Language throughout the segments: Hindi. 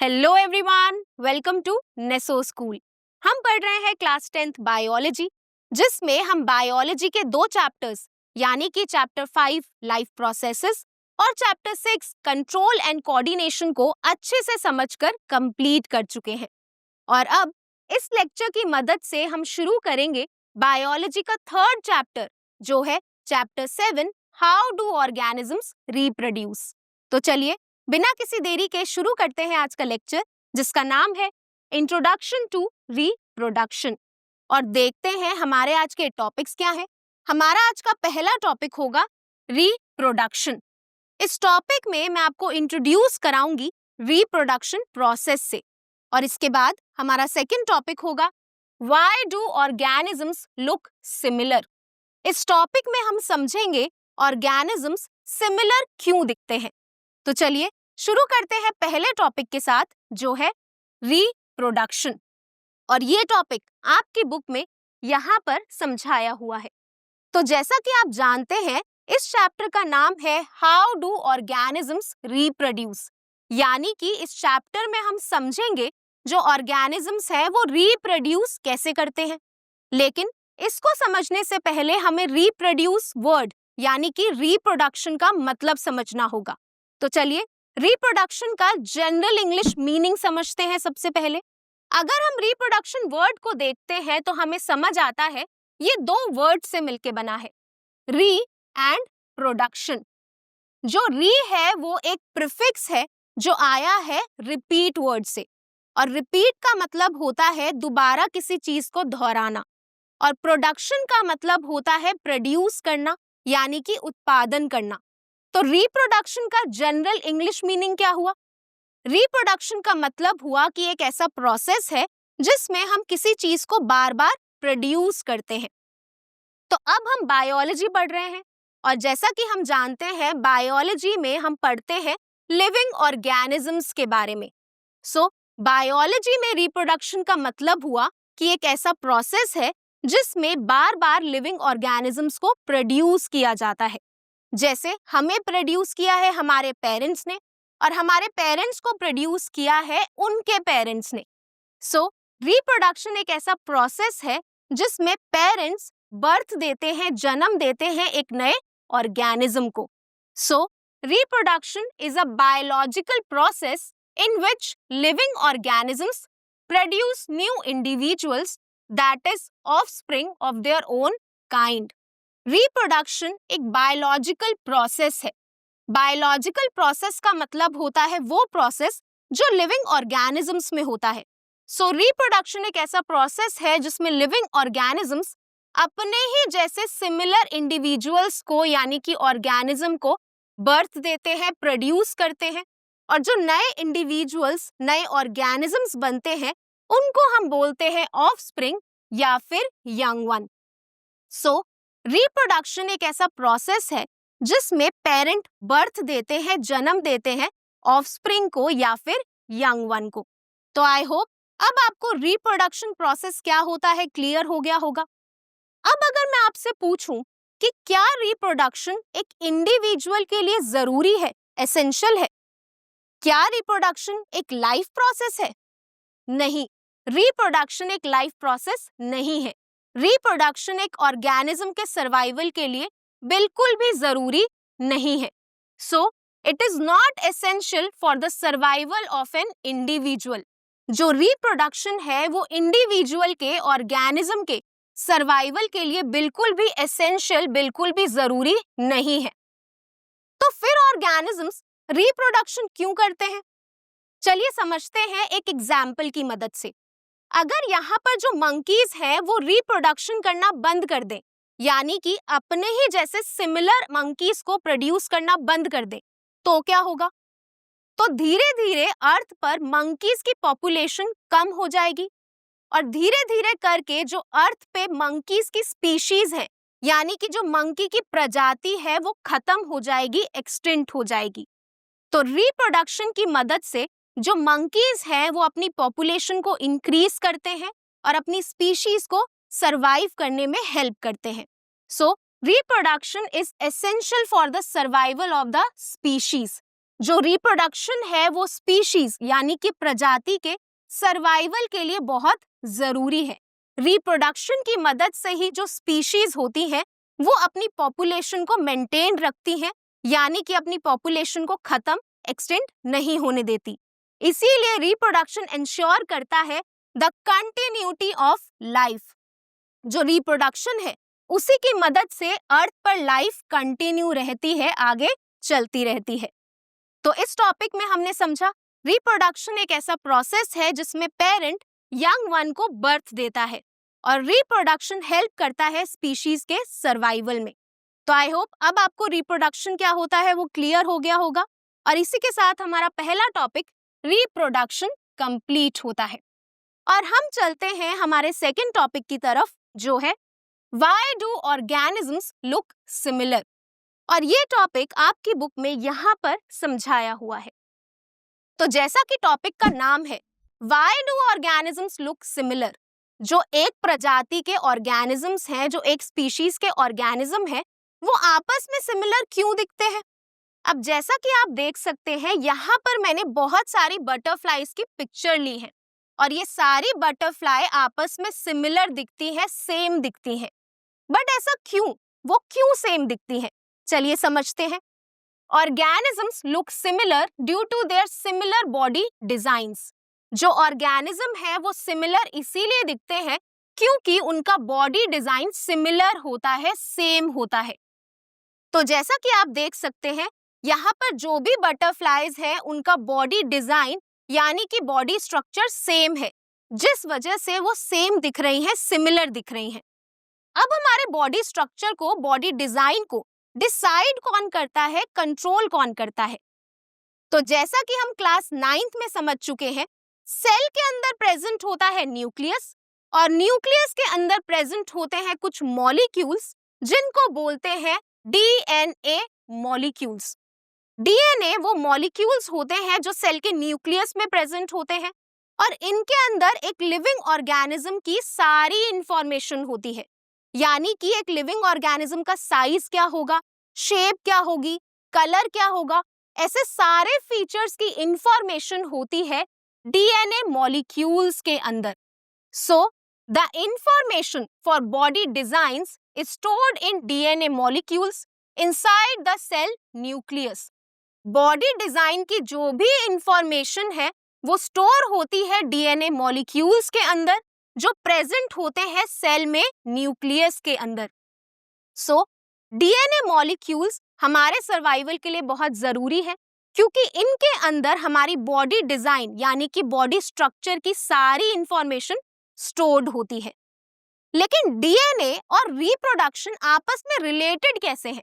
Hello everyone, welcome to Neso school. हम पढ़ रहे हैं क्लास 10th बायोलॉजी, जिसमें हम बायोलॉजी के दो चैप्टर्स यानी कि चैप्टर 5 लाइफ प्रोसेसेस और चैप्टर 6 कंट्रोल एंड कोऑर्डिनेशन को अच्छे से समझकर कंप्लीट कर चुके हैं। और अब इस लेक्चर की मदद से हम शुरू करेंगे बायोलॉजी का थर्ड चैप्टर, जो है chapter 7 how do organisms reproduce. तो चलिए बिना किसी देरी के शुरू करते हैं आज का लेक्चर, जिसका नाम है इंट्रोडक्शन टू रिप्रोडक्शन। और देखते हैं हमारे आज के टॉपिक्स क्या है। हमारा आज का पहला टॉपिक होगा रिप्रोडक्शन। इस टॉपिक में मैं आपको इंट्रोड्यूस कराऊंगी रिप्रोडक्शन प्रोसेस से। और इसके बाद हमारा सेकंड टॉपिक होगा why do organisms look similar. इस टॉपिक में हम समझेंगे ऑर्गेनिजम्स सिमिलर क्यों दिखते हैं। तो चलिए शुरू करते हैं पहले टॉपिक के साथ, जो है रिप्रोडक्शन। और ये टॉपिक आपकी बुक में यहाँ पर समझाया हुआ है। तो जैसा कि आप जानते हैं, इस चैप्टर का नाम है हाउ डू ऑर्गेनिजम्स रिप्रोड्यूस, यानी कि इस चैप्टर में हम समझेंगे जो ऑर्गेनिजम्स है वो रिप्रोड्यूस कैसे करते हैं। लेकिन इसको समझने से पहले हमें रिप्रोड्यूस वर्ड यानी कि रिप्रोडक्शन का मतलब समझना होगा। तो चलिए रिप्रोडक्शन का जनरल इंग्लिश मीनिंग समझते हैं सबसे पहले। अगर हम रिप्रोडक्शन वर्ड को देखते हैं तो हमें समझ आता है ये दो वर्ड से मिलके बना है, री एंड प्रोडक्शन। जो री है वो एक प्रीफिक्स है जो आया है रिपीट वर्ड से, और रिपीट का मतलब होता है दोबारा किसी चीज को दोहराना, और प्रोडक्शन का मतलब होता है प्रोड्यूस करना यानी कि उत्पादन करना। तो रिप्रोडक्शन का जनरल इंग्लिश मीनिंग क्या हुआ? रिप्रोडक्शन का मतलब हुआ कि एक ऐसा प्रोसेस है जिसमें हम किसी चीज को बार बार प्रोड्यूस करते हैं। तो अब हम बायोलॉजी पढ़ रहे हैं, और जैसा कि हम जानते हैं बायोलॉजी में हम पढ़ते हैं लिविंग ऑर्गेनिजम्स के बारे में। सो बायोलॉजी में रिप्रोडक्शन का मतलब हुआ कि एक ऐसा प्रोसेस है जिसमें बार बार लिविंग ऑर्गेनिजम्स को प्रोड्यूस किया जाता है। जैसे हमें प्रोड्यूस किया है हमारे पेरेंट्स ने, और हमारे पेरेंट्स को प्रोड्यूस किया है उनके पेरेंट्स ने। सो रिप्रोडक्शन एक ऐसा प्रोसेस है जिसमें पेरेंट्स बर्थ देते हैं, जन्म देते हैं एक नए ऑर्गेनिज्म को। सो reproduction is a biological process in which living organisms produce new individuals, that is offspring of their own kind. Reproduction एक बायोलॉजिकल प्रोसेस है। बायोलॉजिकल प्रोसेस का मतलब होता है वो प्रोसेस जो लिविंग ऑर्गेनिजम्स में होता है। सो रिप्रोडक्शन एक ऐसा प्रोसेस है जिसमें लिविंग ऑर्गेनिजम्स अपने ही जैसे सिमिलर इंडिविजुअल्स को यानी कि ऑर्गेनिज्म को बर्थ देते हैं, प्रोड्यूस करते हैं, और जो नए इंडिविजुअल्स नए ऑर्गेनिजम्स बनते हैं उनको हम बोलते हैं ऑफस्प्रिंग या फिर यंग वन। सो रिप्रोडक्शन एक ऐसा प्रोसेस है जिसमें पेरेंट बर्थ देते हैं, जन्म देते हैं ऑफस्प्रिंग को या फिर यंग वन को। तो आई होप अब आपको रिप्रोडक्शन प्रोसेस क्या होता है क्लियर हो गया होगा। अब अगर मैं आपसे पूछूं कि क्या रिप्रोडक्शन एक इंडिविजुअल के लिए जरूरी है, एसेंशियल है? क्या रिप्रोडक्शन एक लाइफ प्रोसेस है? नहीं, रिप्रोडक्शन एक लाइफ प्रोसेस नहीं है। रिप्रोडक्शन एक ऑर्गेनिज्म के सर्वाइवल के लिए बिल्कुल भी जरूरी नहीं है। So it is not essential for the survival of an individual. जो रिप्रोडक्शन है वो इंडिविजुअल के ऑर्गेनिज्म के सर्वाइवल के लिए बिल्कुल भी एसेंशियल, बिल्कुल भी जरूरी नहीं है। तो फिर ऑर्गेनिजम्स रिप्रोडक्शन क्यों करते हैं? चलिए समझते हैं एक एग्जाम्पल की मदद से। अगर यहाँ पर जो मंकीज हैं वो रिप्रोडक्शन करना बंद कर दें, यानी कि अपने ही जैसे सिमिलर मंकीज को प्रोड्यूस करना बंद कर दें, तो क्या होगा? तो धीरे धीरे अर्थ पर मंकीज की पॉपुलेशन कम हो जाएगी, और धीरे धीरे करके जो अर्थ पे मंकीज की स्पीशीज है यानी कि जो मंकी की प्रजाति है वो खत्म हो जाएगी, एक्सटिंक्ट हो जाएगी। तो रिप्रोडक्शन की मदद से जो मंकीज हैं वो अपनी पॉपुलेशन को इंक्रीज करते हैं और अपनी स्पीशीज को सरवाइव करने में हेल्प करते हैं। सो reproduction is essential for the survival of the species. जो रिप्रोडक्शन है वो स्पीशीज यानी कि प्रजाति के सर्वाइवल के लिए बहुत जरूरी है। रिप्रोडक्शन की मदद से ही जो स्पीशीज होती हैं वो अपनी पॉपुलेशन को मेंटेन रखती हैं, यानी कि अपनी पॉपुलेशन को खत्म, एक्सटेंड नहीं होने देती। इसीलिए रिप्रोडक्शन इंश्योर करता है द कंटिन्यूटी ऑफ लाइफ। जो रिप्रोडक्शन है उसी की मदद से अर्थ पर लाइफ कंटिन्यू रहती है, आगे चलती रहती है। तो इस टॉपिक में हमने समझा रिप्रोडक्शन एक ऐसा प्रोसेस है जिसमें पेरेंट यंग वन को बर्थ देता है और रिप्रोडक्शन हेल्प करता है स्पीशीज के सर्वाइवल में। तो आई होप अब आपको रिप्रोडक्शन क्या होता है वो क्लियर हो गया होगा, और इसी के साथ हमारा पहला टॉपिक रिप्रोडक्शन कंप्लीट होता है। और हम चलते हैं हमारे सेकेंड टॉपिक की तरफ, जो है why do organisms look similar. और ये टॉपिक आपकी बुक में यहाँ पर समझाया हुआ है। तो जैसा कि टॉपिक का नाम है why do organisms look similar, जो एक प्रजाति के ऑर्गेनिजम्स हैं, जो एक स्पीशीज के ऑर्गेनिज्म है, वो आपस में सिमिलर क्यों दिखते हैं। अब जैसा कि आप देख सकते हैं यहाँ पर मैंने बहुत सारी बटरफ्लाईज की पिक्चर ली है और ये सारी बटरफ्लाई आपस में सिमिलर दिखती है, सेम दिखती है। बट ऐसा क्यों, वो क्यों सेम दिखती है, चलिए समझते हैं। Organisms look similar due to their similar body designs. जो ऑर्गेनिज्म है वो सिमिलर इसीलिए दिखते हैं क्योंकि उनका बॉडी डिजाइन सिमिलर होता है, सेम होता है। तो जैसा कि आप देख सकते हैं यहाँ पर जो भी बटरफ्लाईज है उनका बॉडी डिजाइन यानी कि बॉडी स्ट्रक्चर सेम है, जिस वजह से वो सेम दिख रही हैं, सिमिलर दिख रही हैं। अब हमारे बॉडी स्ट्रक्चर को, बॉडी डिजाइन को डिसाइड कौन करता है, कंट्रोल कौन करता है। तो जैसा कि हम क्लास 9th में समझ चुके हैं, सेल के अंदर प्रेजेंट होता है न्यूक्लियस और न्यूक्लियस के अंदर प्रेजेंट होते हैं कुछ मॉलिक्यूल्स जिनको बोलते हैं डीएनए मॉलिक्यूल्स। डीएनए वो मॉलिक्यूल्स होते हैं जो सेल के न्यूक्लियस में प्रेजेंट होते हैं और इनके अंदर एक लिविंग ऑर्गेनिज्म की सारी इंफॉर्मेशन होती है, यानी कि एक लिविंग ऑर्गेनिज्म का साइज क्या होगा, शेप क्या होगी, कलर क्या होगा, ऐसे सारे फीचर्स की इंफॉर्मेशन होती है डीएनए मॉलिक्यूल्स के अंदर। So the information for body designs is stored in DNA molecules inside the cell nucleus. Body design की जो भी इंफॉर्मेशन है वो स्टोर होती है डीएनए मॉलिक्यूल्स के अंदर, जो प्रेजेंट होते हैं सेल में न्यूक्लियस के अंदर। सो डीएनए मॉलिक्यूल्स हमारे सर्वाइवल के लिए बहुत जरूरी है क्योंकि इनके अंदर हमारी बॉडी डिजाइन यानी कि बॉडी स्ट्रक्चर की सारी इंफॉर्मेशन स्टोर्ड होती है। लेकिन डीएनए और रिप्रोडक्शन आपस में रिलेटेड कैसे हैं?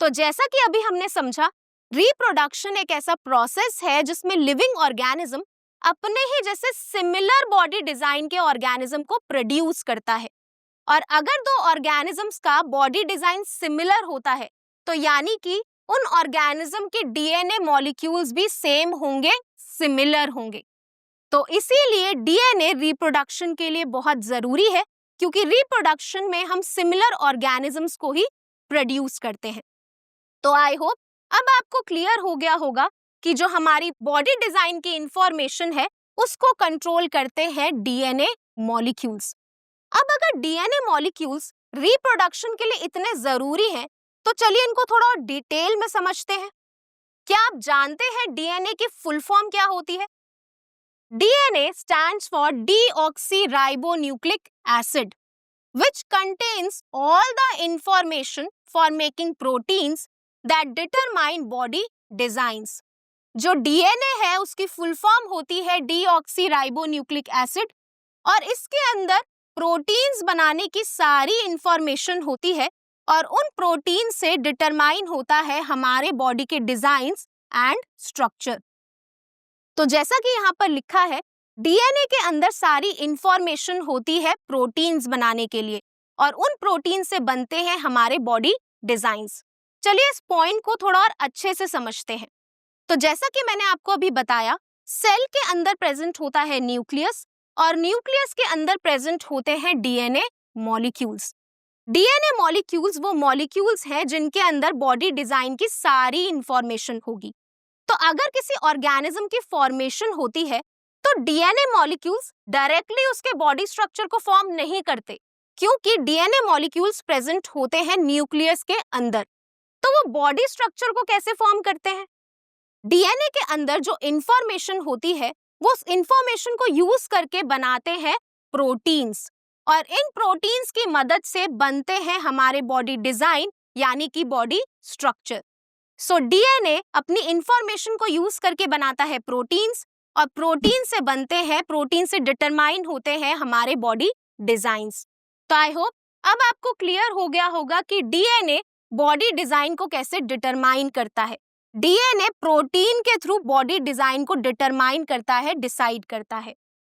तो जैसा कि अभी हमने समझा, रिप्रोडक्शन एक ऐसा प्रोसेस है जिसमें लिविंग ऑर्गेनिज्म अपने ही जैसे सिमिलर बॉडी डिजाइन के ऑर्गेनिज्म को प्रोड्यूस करता है। और अगर दो ऑर्गेनिजम्स का बॉडी डिजाइन सिमिलर होता है तो यानी कि उन ऑर्गेनिज्म के डीएनए मॉलिक्यूल्स भी सेम होंगे, सिमिलर होंगे। तो इसीलिए डीएनए रिप्रोडक्शन के लिए बहुत जरूरी है क्योंकि रिप्रोडक्शन में हम सिमिलर ऑर्गेनिजम्स को ही प्रोड्यूस करते हैं। तो आई होप अब आपको क्लियर हो गया होगा कि जो हमारी बॉडी डिजाइन की इंफॉर्मेशन है उसको कंट्रोल करते हैं डीएनए मॉलिक्यूल्स। अब अगर डीएनए मॉलिक्यूल्स रिप्रोडक्शन के लिए इतने जरूरी हैं, तो चलिए इनको थोड़ा और डिटेल में समझते हैं। क्या आप जानते हैं डीएनए की फुल फॉर्म क्या होती है? DNA stands for deoxyribonucleic acid which contains all the information for making proteins that determine body designs। जो डीएनए है उसकी फुल फॉर्म होती है डीऑक्सीराइबोन्यूक्लिक एसिड और इसके अंदर प्रोटीन्स बनाने की सारी इंफॉर्मेशन होती है और उन प्रोटीन से डिटरमाइन होता है हमारे बॉडी के डिजाइन्स एंड स्ट्रक्चर। तो जैसा कि यहाँ पर लिखा है, डीएनए के अंदर सारी इंफॉर्मेशन होती है प्रोटीन्स बनाने के लिए और उन प्रोटीन से बनते हैं हमारे बॉडी डिजाइन्स। चलिए इस पॉइंट को थोड़ा और अच्छे से समझते हैं। तो जैसा कि मैंने आपको अभी बताया, सेल के अंदर प्रेजेंट होता है न्यूक्लियस और न्यूक्लियस के अंदर प्रेजेंट होते हैं डीएनए मॉलिक्यूल्स। डीएनए मॉलिक्यूल्स वो मॉलिक्यूल्स हैं जिनके अंदर बॉडी डिजाइन की सारी इंफॉर्मेशन होगी। तो अगर किसी ऑर्गेनिज्म की फॉर्मेशन होती है तो डीएनए मॉलिक्यूल्स डायरेक्टली उसके बॉडी स्ट्रक्चर को फॉर्म नहीं करते, क्योंकि डीएनए मॉलिक्यूल्स प्रेजेंट होते हैं न्यूक्लियस के अंदर। तो वो बॉडी स्ट्रक्चर को कैसे फॉर्म करते हैं? डीएनए के अंदर जो इंफॉर्मेशन होती है वो उस इंफॉर्मेशन को यूज करके बनाते हैं प्रोटीन्स, और इन प्रोटीन्स की मदद से बनते हैं हमारे बॉडी डिजाइन यानी कि बॉडी स्ट्रक्चर। सो डीएनए अपनी इंफॉर्मेशन को यूज करके बनाता है प्रोटीन्स, और प्रोटीन से बनते हैं, प्रोटीन से डिटरमाइन होते हैं हमारे बॉडी डिजाइन्स। तो आई होप अब आपको क्लियर हो गया होगा कि डीएनए बॉडी डिजाइन को कैसे डिटरमाइन करता है। डीएनए प्रोटीन के थ्रू बॉडी डिजाइन को डिटरमाइन करता है, डिसाइड करता है।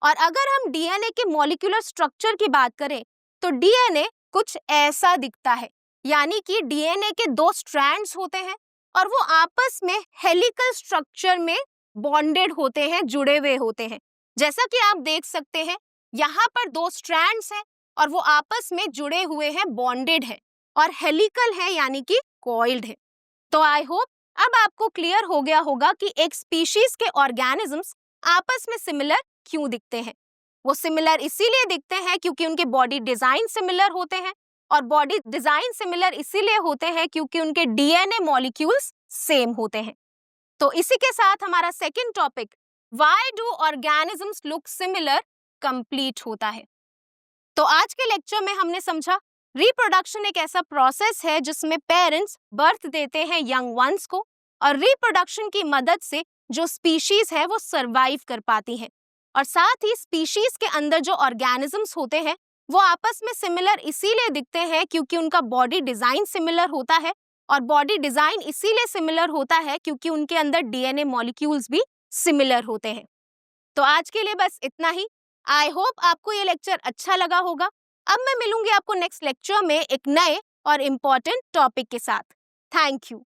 और अगर हम डीएनए के मॉलिक्यूलर स्ट्रक्चर की बात करें तो डीएनए कुछ ऐसा दिखता है, यानी कि डीएनए के 2 स्ट्रैंड्स होते हैं और वो आपस में हेलिकल स्ट्रक्चर में बॉन्डेड होते हैं, जुड़े हुए होते हैं। जैसा कि आप देख सकते हैं यहाँ पर 2 स्ट्रैंड्स हैं और वो आपस में जुड़े हुए हैं, बॉन्डेड है, और हेलिकल है यानी कि कॉइल्ड है। तो आई होप अब आपको क्लियर हो गया होगा कि एक स्पीशीज के ऑर्गेनिजम्स आपस में सिमिलर क्यों दिखते हैं। वो सिमिलर इसीलिए दिखते हैं क्योंकि उनके बॉडी डिजाइन सिमिलर होते हैं, और बॉडी डिजाइन सिमिलर इसीलिए होते हैं क्योंकि उनके डीएनए मॉलिक्यूल्स सेम होते हैं। तो इसी के साथ हमारा second topic why do organisms look similar complete होता है। तो आज के लेक्चर में हमने समझा रिप्रोडक्शन एक ऐसा प्रोसेस है जिसमें पेरेंट्स बर्थ देते हैं यंग वंस को, और रिप्रोडक्शन की मदद से जो स्पीशीज है वो सरवाइव कर पाती है। और साथ ही स्पीशीज के अंदर जो ऑर्गेनिजम्स होते हैं वो आपस में सिमिलर इसीलिए दिखते हैं क्योंकि उनका बॉडी डिजाइन सिमिलर होता है, और बॉडी डिजाइन इसीलिए सिमिलर होता है क्योंकि उनके अंदर डीएनए मॉलिक्यूल्स भी सिमिलर होते हैं। तो आज के लिए बस इतना ही। आई होप आपको ये लेक्चर अच्छा लगा होगा। अब मैं मिलूंगी आपको नेक्स्ट लेक्चर में एक नए और इम्पोर्टेंट टॉपिक के साथ। Thank you.